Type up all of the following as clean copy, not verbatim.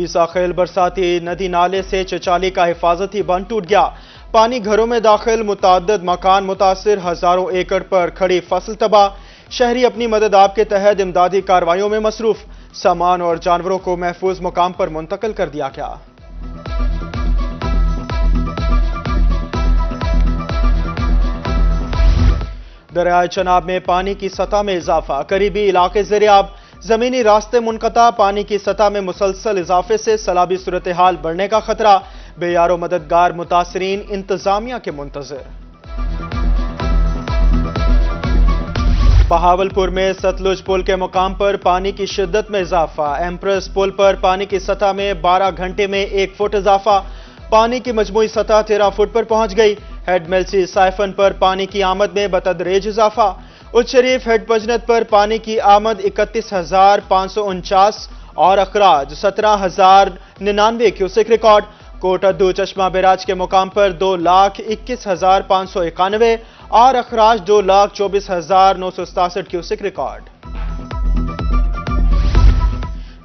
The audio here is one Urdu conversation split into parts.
عیساخیل برساتی ندی نالے سے چچالی کا حفاظتی بند ٹوٹ گیا، پانی گھروں میں داخل، متعدد مکان متاثر، ہزاروں ایکڑ پر کھڑی فصل تباہ، شہری اپنی مدد آپ کے تحت امدادی کارروائیوں میں مصروف، سامان اور جانوروں کو محفوظ مقام پر منتقل کر دیا گیا۔ دریائے چناب میں پانی کی سطح میں اضافہ، قریبی علاقے زیرآب، زمینی راستے منقطع، پانی کی سطح میں مسلسل اضافے سے سیلابی صورتحال بڑھنے کا خطرہ، بے یار و مددگار متاثرین انتظامیہ کے منتظر۔ بہاولپور میں ستلج پل کے مقام پر پانی کی شدت میں اضافہ، ایمپریس پل پر پانی کی سطح میں 12 گھنٹے میں 1 فٹ اضافہ، پانی کی مجموعی سطح 13 فٹ پر پہنچ گئی، ہیڈ میلسی سائفن پر پانی کی آمد میں بتدریج اضافہ، اچ شریف ہیڈ پجنت پر پانی کی آمد 31,549 اور اخراج 17,099 کیوسک ریکارڈ، کوٹ ادو چشمہ بیراج کے مقام پر 2,21,591 اور اخراج 2,24,967 کیوسک ریکارڈ۔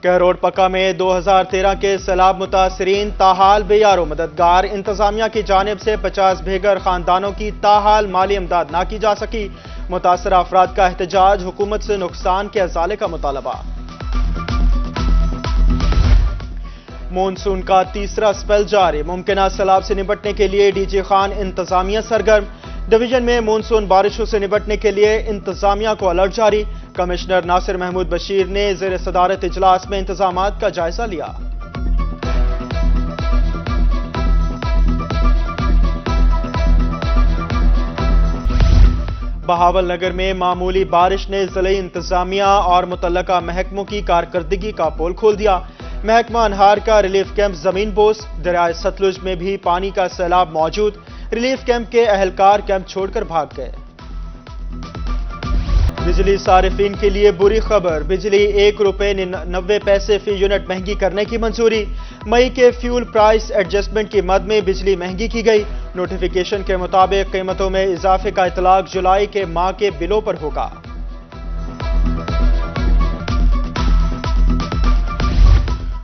کہروڑ پکا میں 2013 کے سیلاب متاثرین تاحال بے یار و مددگار، انتظامیہ کی جانب سے 50 بھیگر خاندانوں کی تاحال مالی امداد نہ کی جا سکی، متاثرہ افراد کا احتجاج، حکومت سے نقصان کے ازالے کا مطالبہ۔ مونسون کا تیسرا سپیل جاری، ممکنہ سیلاب سے نمٹنے کے لیے ڈی جی خان انتظامیہ سرگرم، ڈویژن میں مونسون بارشوں سے نمٹنے کے لیے انتظامیہ کو الرٹ جاری، کمشنر ناصر محمود بشیر نے زیر صدارت اجلاس میں انتظامات کا جائزہ لیا۔ بہاول نگر میں معمولی بارش نے ضلعی انتظامیہ اور متعلقہ محکموں کی کارکردگی کا پول کھول دیا، محکمہ انہار کا ریلیف کیمپ زمین بوس، دریائے ستلج میں بھی پانی کا سیلاب موجود، ریلیف کیمپ کے اہلکار کیمپ چھوڑ کر بھاگ گئے۔ بجلی صارفین کے لیے بری خبر، بجلی 1 روپے 90 پیسے فی یونٹ مہنگی کرنے کی منظوری، مئی کے فیول پرائس ایڈجسٹمنٹ کی مد میں بجلی مہنگی کی گئی، نوٹیفیکیشن کے مطابق قیمتوں میں اضافے کا اطلاق جولائی کے ماہ کے بلوں پر ہوگا۔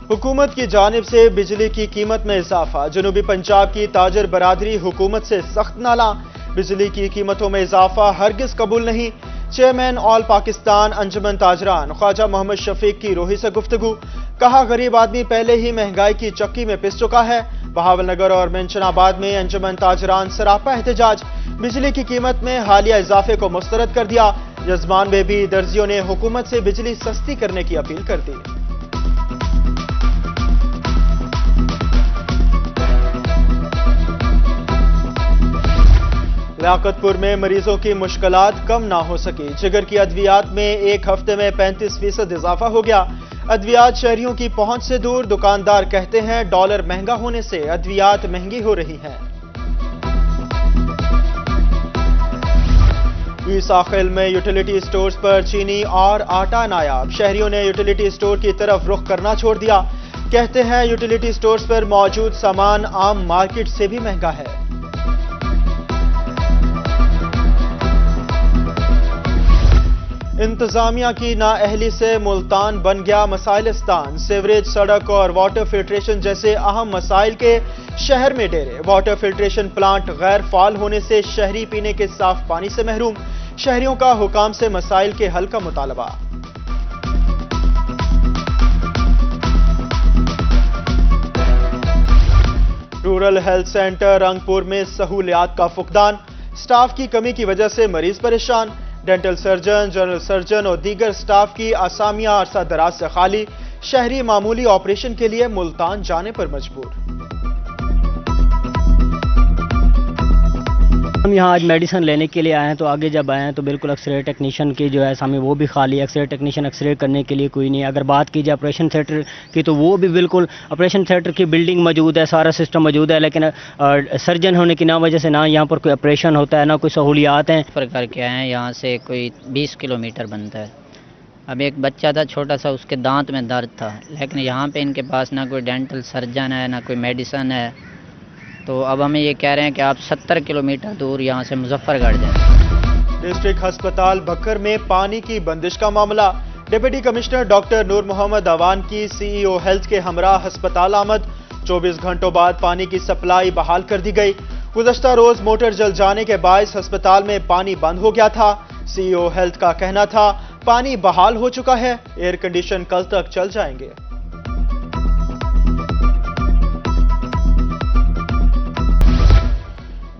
حکومت کی جانب سے بجلی کی قیمت میں اضافہ، جنوبی پنجاب کی تاجر برادری حکومت سے سخت نالاں، بجلی کی قیمتوں میں اضافہ ہرگز قبول نہیں، چیئرمین آل پاکستان انجمن تاجران خواجہ محمد شفیق کی روحی سے گفتگو، کہا غریب آدمی پہلے ہی مہنگائی کی چکی میں پس چکا ہے، بہاول نگر اور منشن آباد میں انجمن تاجران سراپا احتجاج، بجلی کی قیمت میں حالیہ اضافے کو مسترد کر دیا، یزمان میں بھی درزیوں نے حکومت سے بجلی سستی کرنے کی اپیل کر دی۔ لیاقت پور میں مریضوں کی مشکلات کم نہ ہو سکی، جگر کی ادویات میں 1 ہفتے میں 35% اضافہ ہو گیا، ادویات شہریوں کی پہنچ سے دور، دکاندار کہتے ہیں ڈالر مہنگا ہونے سے ادویات مہنگی ہو رہی ہیں۔ عیساخیل میں یوٹیلیٹی سٹورز پر چینی اور آٹا نایاب، شہریوں نے یوٹیلیٹی سٹور کی طرف رخ کرنا چھوڑ دیا، کہتے ہیں یوٹیلیٹی سٹورز پر موجود سامان عام مارکیٹ سے بھی مہنگا ہے۔ انتظامیہ کی نااہلی سے ملتان بن گیا مسائلستان، سیوریج، سڑک اور واٹر فلٹریشن جیسے اہم مسائل کے شہر میں ڈیرے، واٹر فلٹریشن پلانٹ غیر فعال ہونے سے شہری پینے کے صاف پانی سے محروم، شہریوں کا حکام سے مسائل کے حل کا مطالبہ۔ رورل ہیلتھ سینٹر رنگپور میں سہولیات کا فقدان، سٹاف کی کمی کی وجہ سے مریض پریشان، ڈینٹل سرجن، جنرل سرجن اور دیگر سٹاف کی اسامیاں عرصہ دراز سے خالی، شہری معمولی آپریشن کے لیے ملتان جانے پر مجبور۔ ہم یہاں آج میڈیسن لینے کے لیے آئے ہیں، تو آگے جب آئے ہیں تو بالکل ایکس-رے ٹیکنیشین کی جو ہے اسامی وہ بھی خالی ہے، ایکس-رے ٹیکنیشین ایکس-رے کرنے کے لیے کوئی نہیں ہے۔ اگر بات کی جائے آپریشن تھیٹر کی تو وہ بھی بالکل آپریشن تھیٹر کی بلڈنگ موجود ہے، سارا سسٹم موجود ہے، لیکن سرجن ہونے کی نہ وجہ سے نہ یہاں پر کوئی آپریشن ہوتا ہے، نہ کوئی سہولیات ہیں۔ پر کر کے آئے ہیں، یہاں سے کوئی 20 کلومیٹر بنتا ہے۔ اب ایک بچہ تھا چھوٹا سا، اس کے دانت میں درد تھا، لیکن یہاں پہ ان کے پاس نہ کوئی ڈینٹل سرجن ہے، نہ کوئی میڈیسن ہے، تو اب ہمیں یہ کہہ رہے ہیں کہ آپ 70 کلومیٹر دور یہاں سے مظفر گڑھ جائیں۔ ڈسٹرکٹ ہسپتال بکر میں پانی کی بندش کا معاملہ، ڈپٹی کمشنر ڈاکٹر نور محمد اوان کی CEO ہیلتھ کے ہمراہ ہسپتال آمد 24 گھنٹوں بعد پانی کی سپلائی بحال کر دی گئی گزشتہ روز موٹر جل جانے کے باعث ہسپتال میں پانی بند ہو گیا تھا CEO ہیلتھ کا کہنا تھا پانی بحال ہو چکا ہے ایئر کنڈیشن کل تک چل جائیں گے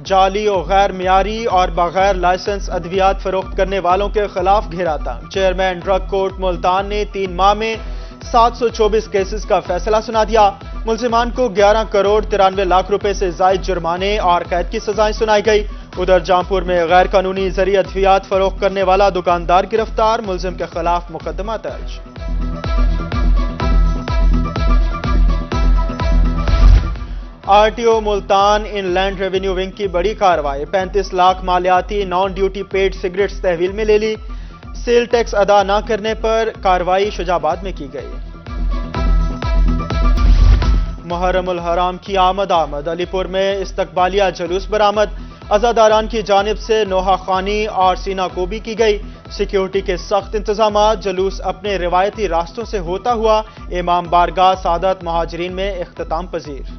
جعلی و غیر معیاری اور بغیر لائسنس ادویات فروخت کرنے والوں کے خلاف گھیرا تنگ چیئرمین ڈرگ کورٹ ملتان نے 3 ماہ میں 724 کیسز کا فیصلہ سنا دیا ملزمان کو 11 کروڑ 93 لاکھ روپے سے زائد جرمانے اور قید کی سزائیں سنائی گئی ادھر جامپور میں غیر قانونی زرعی ادویات فروخت کرنے والا دکاندار گرفتار ملزم کے خلاف مقدمہ درج RTO ملتان ان لینڈ ریونیو ونگ کی بڑی کارروائی 35 لاکھ مالیاتی نان ڈیوٹی پیڈ سگریٹس تحویل میں لے لی سیل ٹیکس ادا نہ کرنے پر کارروائی شجاباد میں کی گئی محرم الحرام کی آمد علی پور میں استقبالیہ جلوس برآمد عزاداران کی جانب سے نوحہ خوانی اور سینہ کوبی کی گئی سیکیورٹی کے سخت انتظامات جلوس اپنے روایتی راستوں سے ہوتا ہوا امام بارگاہ سعادت مہاجرین میں اختتام پذیر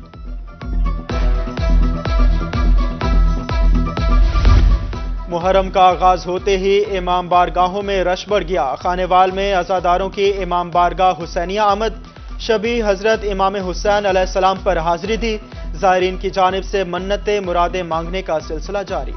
محرم کا آغاز ہوتے ہی امام بارگاہوں میں رش بڑھ گیا خانیوال میں عزاداروں کی امام بارگاہ حسینیہ آمد شبی حضرت امام حسین علیہ السلام پر حاضری دی زائرین کی جانب سے منتیں مرادیں مانگنے کا سلسلہ جاری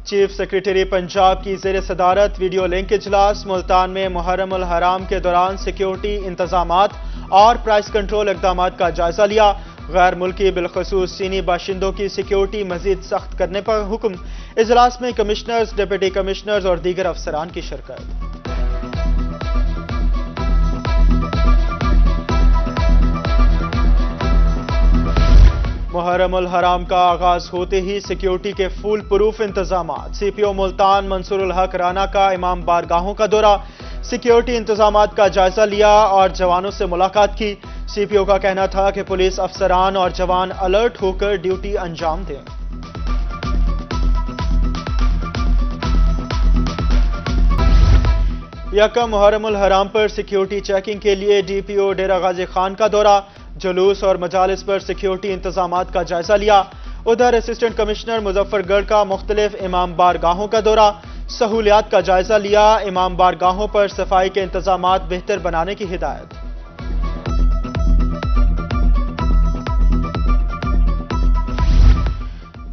چیف سیکریٹری پنجاب کی زیر صدارت ویڈیو لنک اجلاس ملتان میں محرم الحرام کے دوران سیکیورٹی انتظامات اور پرائس کنٹرول اقدامات کا جائزہ لیا غیر ملکی بالخصوص چینی باشندوں کی سیکیورٹی مزید سخت کرنے پر حکم اجلاس میں کمشنرز ڈپٹی کمشنرز اور دیگر افسران کی شرکت محرم الحرام کا آغاز ہوتے ہی سیکیورٹی کے فول پروف انتظامات CPO ملتان منصور الحق رانا کا امام بارگاہوں کا دورہ سیکیورٹی انتظامات کا جائزہ لیا اور جوانوں سے ملاقات کی CPO کا کہنا تھا کہ پولیس افسران اور جوان الرٹ ہو کر ڈیوٹی انجام دیں یکم محرم الحرام پر سیکیورٹی چیکنگ کے لیے DPO ڈیرہ غازی خان کا دورہ جلوس اور مجالس پر سیکیورٹی انتظامات کا جائزہ لیا ادھر اسسٹنٹ کمشنر مظفر گڑھ کا مختلف امام بارگاہوں کا دورہ سہولیات کا جائزہ لیا امام بارگاہوں پر صفائی کے انتظامات بہتر بنانے کی ہدایت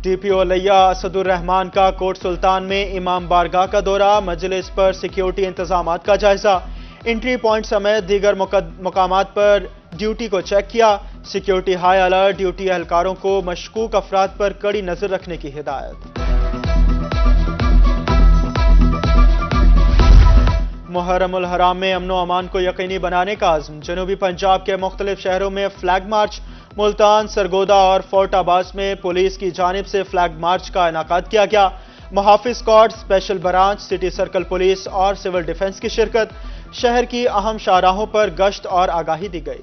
DPO لیا اسد الرحمان کا کوٹ سلطان میں امام بارگاہ کا دورہ مجلس پر سیکیورٹی انتظامات کا جائزہ انٹری پوائنٹ سمیت دیگر مقامات پر ڈیوٹی کو چیک کیا سیکیورٹی ہائی الرٹ ڈیوٹی اہلکاروں کو مشکوک افراد پر کڑی نظر رکھنے کی ہدایت محرم الحرام میں امن و امان کو یقینی بنانے کا عزم جنوبی پنجاب کے مختلف شہروں میں فلیگ مارچ ملتان سرگودا اور فورٹ عباس میں پولیس کی جانب سے فلیگ مارچ کا انعقاد کیا گیا محافظ squad special branch city circle police اور سول ڈیفنس کی شرکت شہر کی اہم شاہراہوں پر گشت اور آگاہی دی گئی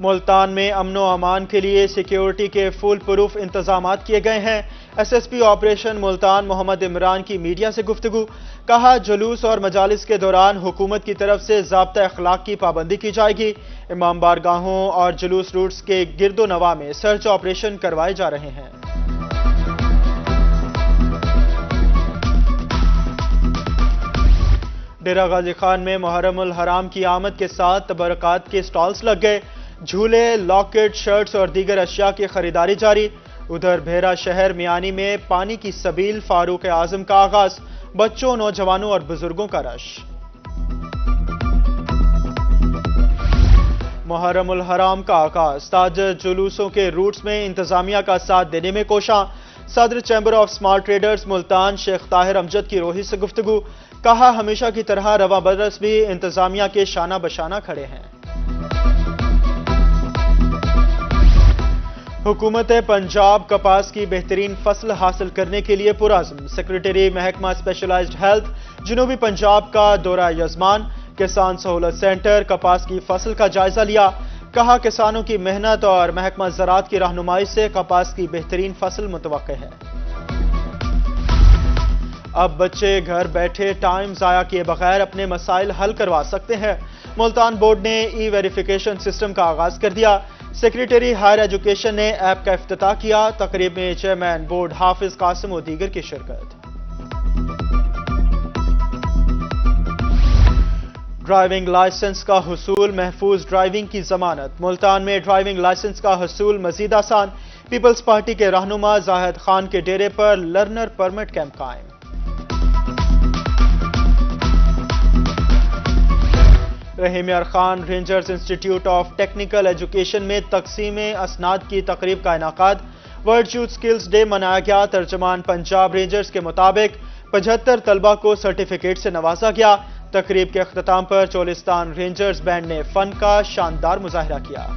ملتان میں امن و امان کے لیے سیکیورٹی کے فول پروف انتظامات کیے گئے ہیں SSP آپریشن ملتان محمد عمران کی میڈیا سے گفتگو کہا جلوس اور مجالس کے دوران حکومت کی طرف سے ضابطہ اخلاق کی پابندی کی جائے گی امام بارگاہوں اور جلوس روٹس کے گرد و نواح میں سرچ آپریشن کروائے جا رہے ہیں ڈیرہ غازی خان میں محرم الحرام کی آمد کے ساتھ تبرکات کے سٹالز لگ گئے جھولے لاکٹ شرٹس اور دیگر اشیاء کی خریداری جاری ادھر بھیرا شہر میانی میں پانی کی سبیل فاروق اعظم کا آغاز بچوں نوجوانوں اور بزرگوں کا رش محرم الحرام کا آغاز تاجر جلوسوں کے روٹس میں انتظامیہ کا ساتھ دینے میں کوشاں صدر chamber of small traders Multan شیخ طاہر امجد کی روحی سے گفتگو کہا ہمیشہ کی طرح رواں برس بھی انتظامیہ کے شانہ بشانہ کھڑے ہیں حکومت پنجاب کپاس کی بہترین فصل حاصل کرنے کے لیے پرعزم سیکریٹری محکمہ اسپیشلائزڈ ہیلتھ جنوبی پنجاب کا دورہ یزمان کسان سہولت سینٹر کپاس کی فصل کا جائزہ لیا کہا کسانوں کی محنت اور محکمہ زراعت کی رہنمائی سے کپاس کی بہترین فصل متوقع ہے۔ اب بچے گھر بیٹھے ٹائم ضائع کیے بغیر اپنے مسائل حل کروا سکتے ہیں۔ ملتان بورڈ نے ای ویریفیکیشن سسٹم کا آغاز کر دیا۔ سیکریٹری ہائر ایجوکیشن نے ایپ کا افتتاح کیا۔ تقریب میں چیئرمین بورڈ حافظ قاسم و دیگر کی شرکت۔ ڈرائیونگ لائسنس کا حصول محفوظ ڈرائیونگ کی ضمانت۔ ملتان میں ڈرائیونگ لائسنس کا حصول مزید آسان۔ پیپلز پارٹی کے رہنما زاہد خان کے ڈیرے پر لرنر پرمٹ کیمپ قائم۔ رحیم یار Khan rangers institute of technical education میں تقسیم اسناد کی تقریب کا انعقاد۔ ورلڈ یوتھ سکلز ڈے منایا گیا۔ ترجمان پنجاب رینجرز کے مطابق 75 طلبہ کو سرٹیفکیٹ سے نوازا گیا۔ تقریب کے اختتام پر چولستان رینجرز بینڈ نے فن کا شاندار مظاہرہ کیا۔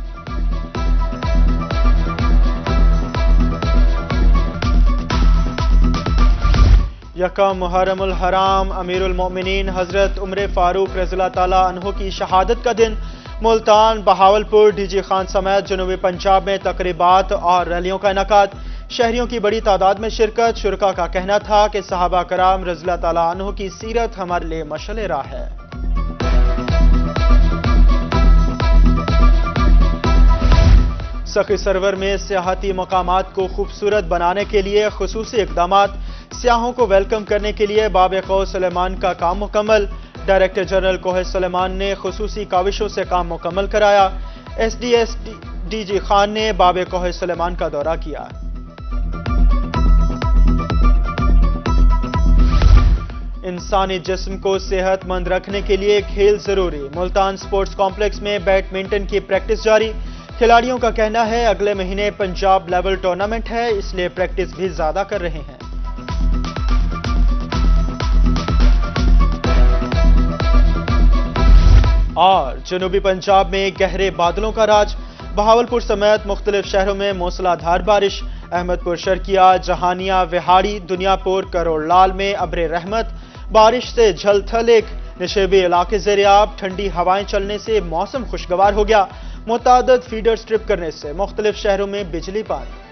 یکم محرم الحرام امیر المومنین حضرت عمر فاروق رضی اللہ تعالیٰ عنہ کی شہادت کا دن۔ ملتان، بہاولپور، ڈی جی خان سمیت جنوبی پنجاب میں تقریبات اور ریلیوں کا انعقاد۔ شہریوں کی بڑی تعداد میں شرکت۔ شرکاء کا کہنا تھا کہ صحابہ کرام رضی اللہ تعالیٰ عنہ کی سیرت ہمارے لیے مشعل راہ ہے۔ سخی سرور میں سیاحتی مقامات کو خوبصورت بنانے کے لیے خصوصی اقدامات۔ سیاحوں کو ویلکم کرنے کے لیے باب کوہ سلیمان کا کام مکمل۔ ڈائریکٹر جنرل کوہ سلیمان نے خصوصی کاوشوں سے کام مکمل کرایا۔ ایس ڈی جی خان نے باب کوہ سلیمان کا دورہ کیا۔ انسانی جسم کو صحت مند رکھنے کے لیے کھیل ضروری۔ ملتان سپورٹس کمپلیکس میں بیڈمنٹن کی پریکٹس جاری۔ کھلاڑیوں کا کہنا ہے اگلے مہینے پنجاب لیول ٹورنامنٹ ہے، اس لیے پریکٹس بھی زیادہ کر رہے ہیں۔ اور جنوبی پنجاب میں گہرے بادلوں کا راج۔ بہاولپور سمیت مختلف شہروں میں موسلا دھار بارش۔ احمد پور شرکیہ، جہانیہ، وہاڑی، دنیا پور، کروڑ لال میں ابر رحمت۔ بارش سے جھل تھل ایک نشیبی علاقے زیر آب۔ ٹھنڈی ہوائیں چلنے سے موسم خوشگوار ہو گیا۔ متعدد فیڈر سٹرپ کرنے سے مختلف شہروں میں بجلی بند۔